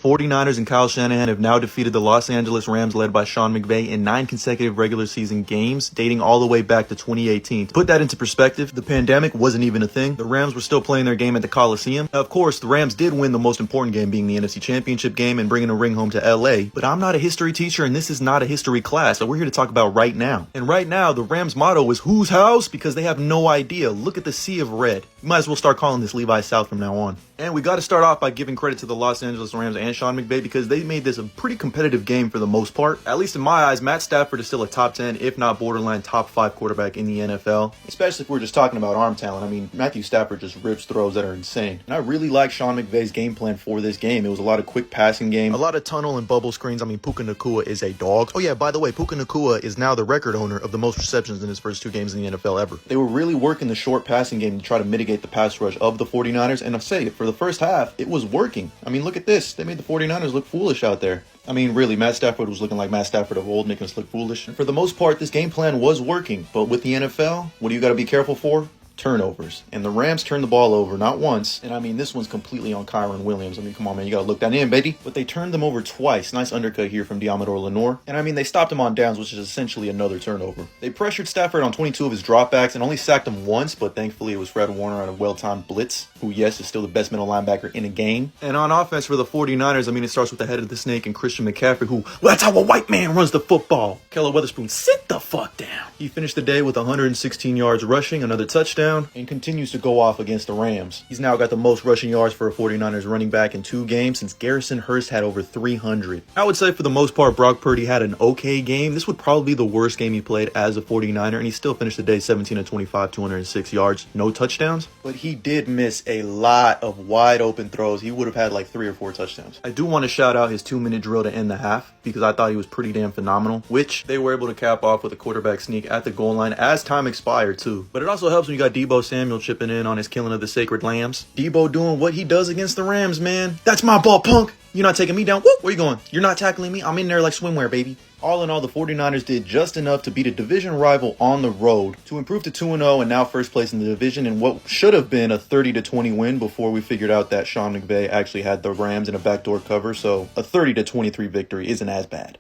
49ers and Kyle Shanahan have now defeated the Los Angeles Rams led by Sean McVay in 9 consecutive regular season games, dating all the way back to 2018. To put that into perspective, the pandemic wasn't even a thing. The Rams were still playing their game at the Coliseum. Of course, the Rams did win the most important game, being the NFC Championship game and bringing a ring home to LA, but I'm not a history teacher and this is not a history class, so we're here to talk about right now. And right now, the Rams motto is whose house? Because they have no idea. Look at the sea of red. You might as well start calling this Levi South from now on. And we got to start off by giving credit to the Los Angeles Rams and Sean McVay because they made this a pretty competitive game for the most part. At least in my eyes, Matt Stafford is still a top 10, if not borderline top 5 quarterback in the NFL, especially if we're just talking about arm talent. I mean, Matthew Stafford just rips throws that are insane. And I really like Sean McVay's game plan for this game. It was a lot of quick passing game, a lot of tunnel and bubble screens. I mean, Puka Nacua is a dog. Oh yeah, by the way, Puka Nacua is now the record owner of the most receptions in his first 2 games in the NFL ever. They were really working the short passing game to try to mitigate the pass rush of the 49ers, and I'll say it, for the first half, it was working. I mean, look at this. They made the 49ers look foolish out there. I mean, really, Matt Stafford was looking like Matt Stafford of old, making us look foolish. And for the most part, this game plan was working. But with the NFL, what do you got to be careful for? Turnovers. And the Rams turned the ball over not once, and I mean this one's completely on Kyron Williams. I mean, come on, man, you gotta look that in, baby. But they turned them over twice. Nice undercut here from Diamador Lenore. And I mean, they stopped him on downs, which is essentially another turnover. They pressured Stafford on 22 of his dropbacks and only sacked him once, but thankfully it was Fred Warner on a well-timed blitz, who, yes, is still the best middle linebacker in a game. And on offense for the 49ers, I mean, it starts with the head of the snake and Christian McCaffrey, who, well, that's how a white man runs the football. Keller Weatherspoon, sit the fuck down. He finished the day with 116 yards rushing, another touchdown, and continues to go off against the Rams. He's now got the most rushing yards for a 49ers running back in 2 games since Garrison Hurst had over 300. I would say for the most part, Brock Purdy had an okay game. This would probably be the worst game he played as a 49er, and he still finished the day 17 of 25, 206 yards, no touchdowns. But he did miss a lot of wide open throws. He would have had like 3 or 4 touchdowns. I do want to shout out his 2-minute drill to end the half because I thought he was pretty damn phenomenal, which they were able to cap off with a quarterback sneak at the goal line as time expired too. But it also helps when you got Deebo Samuel chipping in on his killing of the sacred lambs. Deebo doing what he does against the Rams, man. That's my ball, punk. You're not taking me down. Whoop, where you going? You're not tackling me. I'm in there like swimwear, baby. All in all, the 49ers did just enough to beat a division rival on the road to improve to 2-0 and now first place in the division in what should have been a 30-20 win before we figured out that Sean McVay actually had the Rams in a backdoor cover. So a 30-23 victory isn't as bad.